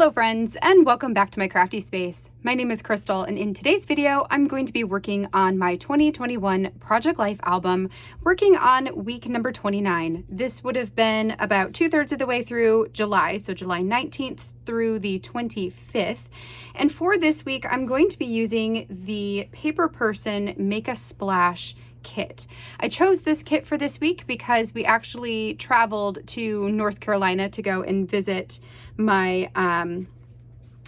Hello friends, and welcome back to my crafty space. My name is Crystal, and in today's video, I'm going to be working on my 2021 Project Life album, working on week number 29. This would have been about 2/3 of the way through July, so July 19th through the 25th. And for this week, I'm going to be using the Paper Person Make a Splash kit. I chose this kit for this week because we actually traveled to North Carolina to go and visit my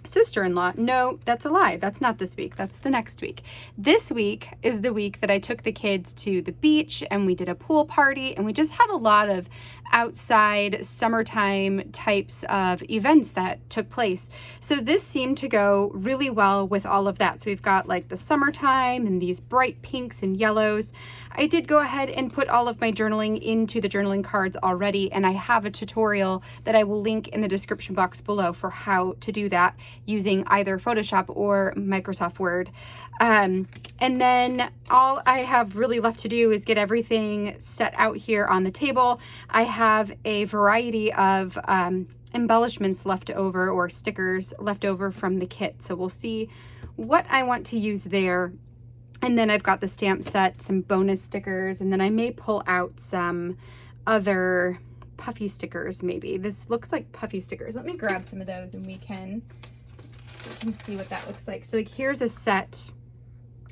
sister-in-law. No, that's a lie. That's not this week. That's the next week. This week is the week that I took the kids to the beach and we did a pool party and we just had a lot of outside summertime types of events that took place. So this seemed to go really well with all of that. So we've got like the summertime and these bright pinks and yellows. I did go ahead and put all of my journaling into the journaling cards already, and I have a tutorial that I will link in the description box below for how to do that using either Photoshop or Microsoft Word. And then all I have really left to do is get everything set out here on the table. I have a variety of embellishments left over, or stickers left over from the kit. So we'll see what I want to use there. And then I've got the stamp set, some bonus stickers, and then I may pull out some other puffy stickers maybe. This looks like puffy stickers. Let me grab some of those and we can see what that looks like. So like here's a set.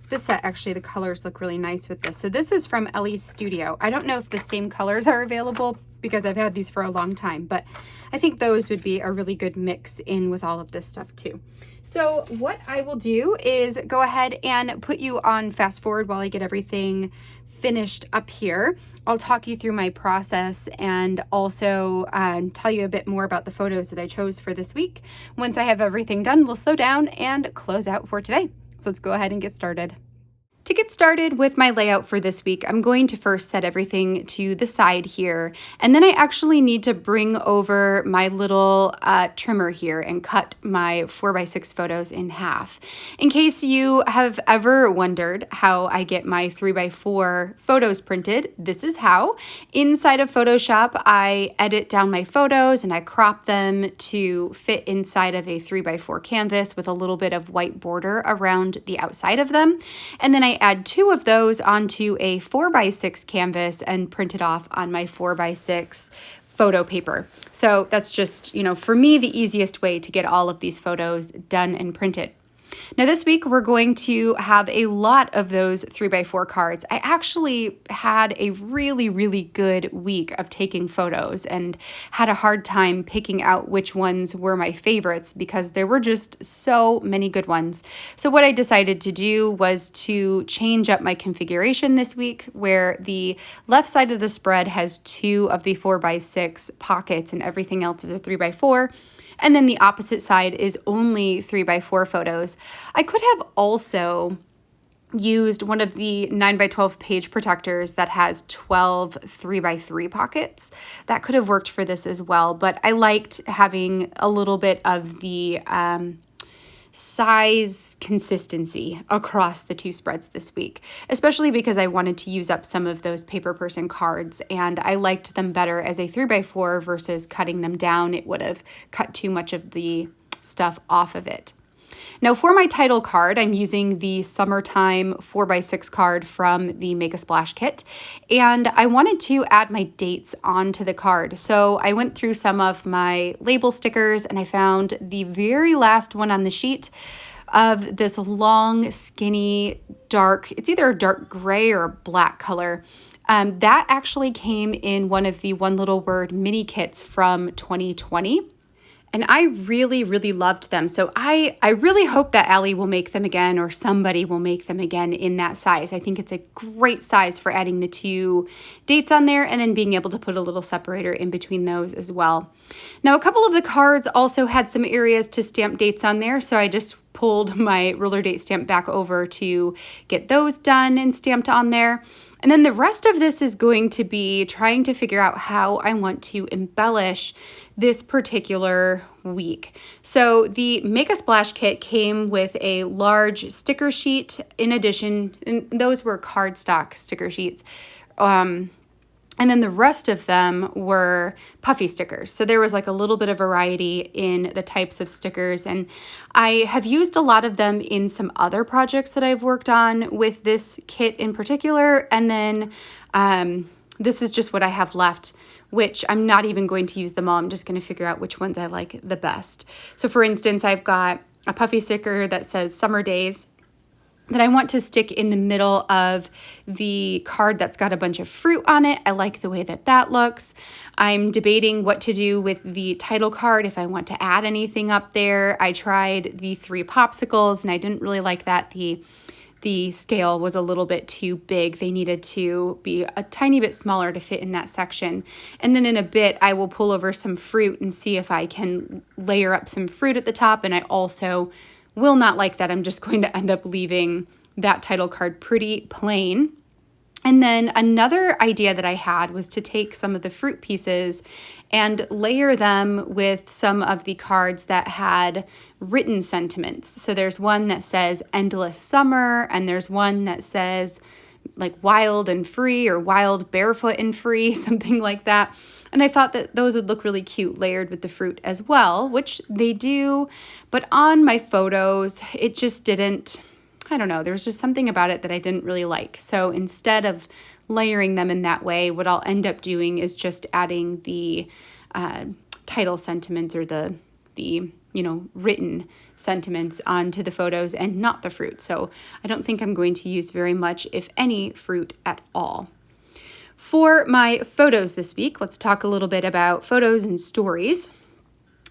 This set, actually, the colors look really nice with this. So this is from Ellie's Studio. I don't know if the same colors are available because I've had these for a long time, but I think those would be a really good mix in with all of this stuff too. So what I will do is go ahead and put you on fast forward while I get everything finished up here. I'll talk you through my process and also tell you a bit more about the photos that I chose for this week. Once I have everything done, we'll slow down and close out for today. So let's go ahead and get started. To get started with my layout for this week, I'm going to first set everything to the side here, and then I actually need to bring over my little trimmer here and cut my 4x6 photos in half. In case you have ever wondered how I get my 3x4 photos printed, this is how. Inside of Photoshop, I edit down my photos and I crop them to fit inside of a 3x4 canvas with a little bit of white border around the outside of them, and then I add 2 of those onto a 4x6 canvas and print it off on my 4x6 photo paper. So that's just, for me, the easiest way to get all of these photos done and printed. Now this week we're going to have a lot of those 3x4 cards. I actually had a really good week of taking photos and had a hard time picking out which ones were my favorites because there were just so many good ones. So what I decided to do was to change up my configuration this week, where the left side of the spread has 2 of the 4x6 pockets and everything else is a 3x4. And then the opposite side is only 3x4 photos. I could have also used one of the 9x12 page protectors that has 12 3x3 pockets. That could have worked for this as well, but I liked having a little bit of the size consistency across the 2 spreads this week, especially because I wanted to use up some of those Paper Person cards and I liked them better as a 3x4 versus cutting them down. It would have cut too much of the stuff off of it. Now for my title card, I'm using the Summertime 4x6 card from the Make a Splash kit, and I wanted to add my dates onto the card. So I went through some of my label stickers and I found the very last one on the sheet of this long, skinny, dark, it's either a dark gray or a black color. That actually came in one of the One Little Word mini kits from 2020. And I really loved them. So I really hope that Allie will make them again, or somebody will make them again in that size. I think it's a great size for adding the 2 dates on there and then being able to put a little separator in between those as well. Now, a couple of the cards also had some areas to stamp dates on there. So I just pulled my ruler date stamp back over to get those done and stamped on there. And then the rest of this is going to be trying to figure out how I want to embellish this particular week. So the Make a Splash kit came with a large sticker sheet in addition, and those were cardstock sticker sheets. And then the rest of them were puffy stickers. So there was like a little bit of variety in the types of stickers. And I have used a lot of them in some other projects that I've worked on with this kit in particular. And then this is just what I have left, which I'm not even going to use them all. I'm just going to figure out which ones I like the best. So for instance, I've got a puffy sticker that says Summer Days that I want to stick in the middle of the card that's got a bunch of fruit on it. I like the way that that looks. I'm debating what to do with the title card, if I want to add anything up there. I tried the 3 popsicles and I didn't really like that. The scale was a little bit too big. They needed to be a tiny bit smaller to fit in that section. And then in a bit, I will pull over some fruit and see if I can layer up some fruit at the top. And I also will not like that. I'm just going to end up leaving that title card pretty plain. And then another idea that I had was to take some of the fruit pieces and layer them with some of the cards that had written sentiments. So there's one that says endless summer, and there's one that says like wild and free, or wild, barefoot and free, something like that. And I thought that those would look really cute layered with the fruit as well, which they do. But on my photos, it just didn't, I don't know, there was just something about it that I didn't really like. So instead of layering them in that way, what I'll end up doing is just adding the title sentiments, or the written sentiments onto the photos and not the fruit. So I don't think I'm going to use very much, if any, fruit at all. For my photos this week, let's talk a little bit about photos and stories.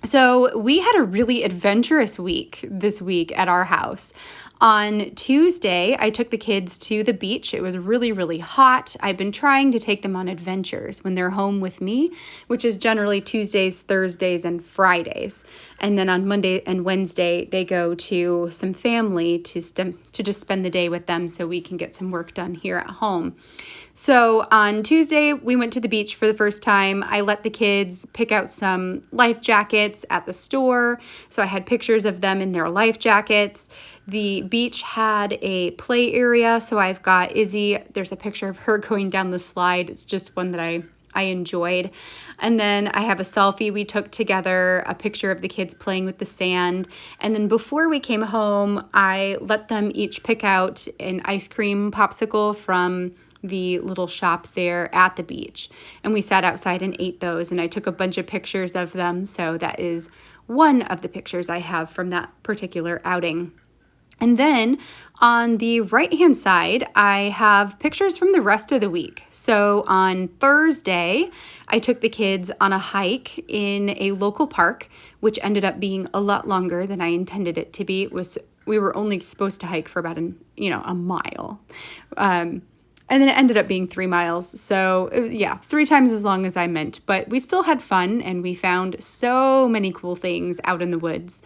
So we had a really adventurous week this week at our house. On Tuesday, I took the kids to the beach. It was really, really hot. I've been trying to take them on adventures when they're home with me, which is generally Tuesdays, Thursdays, and Fridays. And then on Monday and Wednesday, they go to some family to just spend the day with them so we can get some work done here at home. So on Tuesday, we went to the beach for the first time. I let the kids pick out some life jackets at the store. So I had pictures of them in their life jackets. The beach had a play area. So I've got Izzy. There's a picture of her going down the slide. It's just one that I enjoyed. And then I have a selfie we took together, a picture of the kids playing with the sand. And then before we came home, I let them each pick out an ice cream popsicle from the little shop there at the beach. And we sat outside and ate those, and I took a bunch of pictures of them. So that is one of the pictures I have from that particular outing. And then on the right-hand side, I have pictures from the rest of the week. So on Thursday, I took the kids on a hike in a local park, which ended up being a lot longer than I intended it to be. We were only supposed to hike for about a mile. And then it ended up being 3 miles. So it was, 3 times as long as I meant. But we still had fun, and we found so many cool things out in the woods.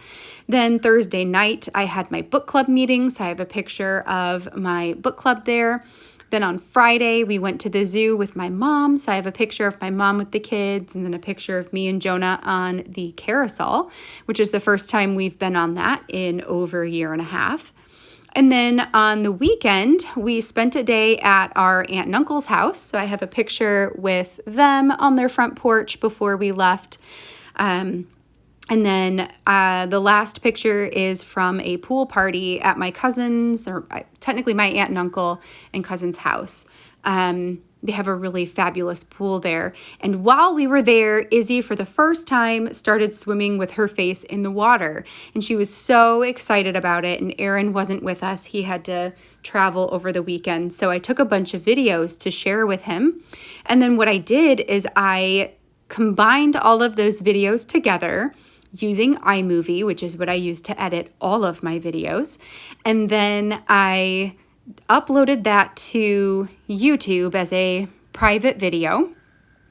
Then Thursday night, I had my book club meeting. So I have a picture of my book club there. Then on Friday, we went to the zoo with my mom. So I have a picture of my mom with the kids, and then a picture of me and Jonah on the carousel, which is the first time we've been on that in over a year and a half. And then on the weekend, we spent a day at our aunt and uncle's house. So I have a picture with them on their front porch before we left. And then the last picture is from a pool party at my cousin's, or technically my aunt and uncle and cousin's house. They have a really fabulous pool there. And while we were there, Izzy, for the first time, started swimming with her face in the water. And she was so excited about it. And Aaron wasn't with us. He had to travel over the weekend. So I took a bunch of videos to share with him. And then what I did is I combined all of those videos together using iMovie, which is what I use to edit all of my videos. And then I uploaded that to YouTube as a private video,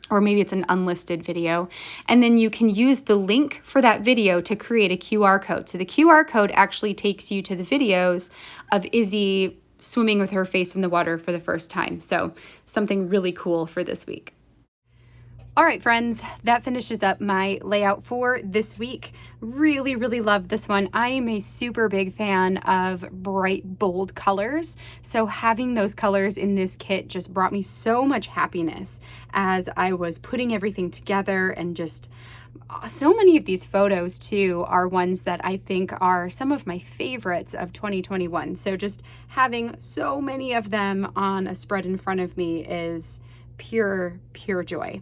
or maybe it's an unlisted video. And then you can use the link for that video to create a QR code. So the QR code actually takes you to the videos of Izzy swimming with her face in the water for the first time. So something really cool for this week. All right, friends, that finishes up my layout for this week. Really, really love this one. I am a super big fan of bright, bold colors. So having those colors in this kit just brought me so much happiness as I was putting everything together, and just so many of these photos too are ones that I think are some of my favorites of 2021. So just having so many of them on a spread in front of me is pure joy.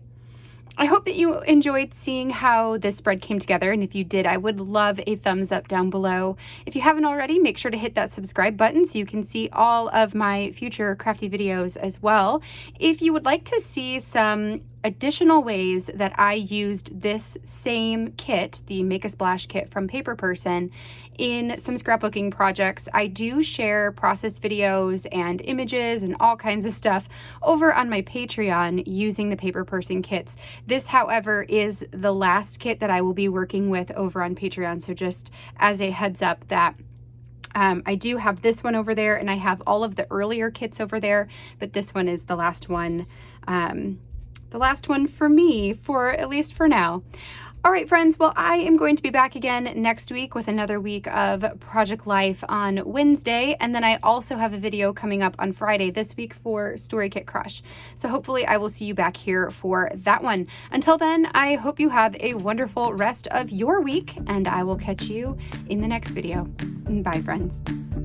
I hope that you enjoyed seeing how this spread came together, and if you did, I would love a thumbs up down below. If you haven't already, make sure to hit that subscribe button so you can see all of my future crafty videos as well. If you would like to see some additional ways that I used this same kit, the Make a Splash kit from Paper Person, in some scrapbooking projects, I do share process videos and images and all kinds of stuff over on my Patreon using the Paper Person kits. This, however, is the last kit that I will be working with over on Patreon, so just as a heads up that I do have this one over there, and I have all of the earlier kits over there, but this one is the last one. The last one for me, for at least for now. All right, friends, well, I am going to be back again next week with another week of Project Life on Wednesday, and then I also have a video coming up on Friday this week for Story Kit Crush. So hopefully I will see you back here for that one. Until then, I hope you have a wonderful rest of your week, and I will catch you in the next video. Bye, friends.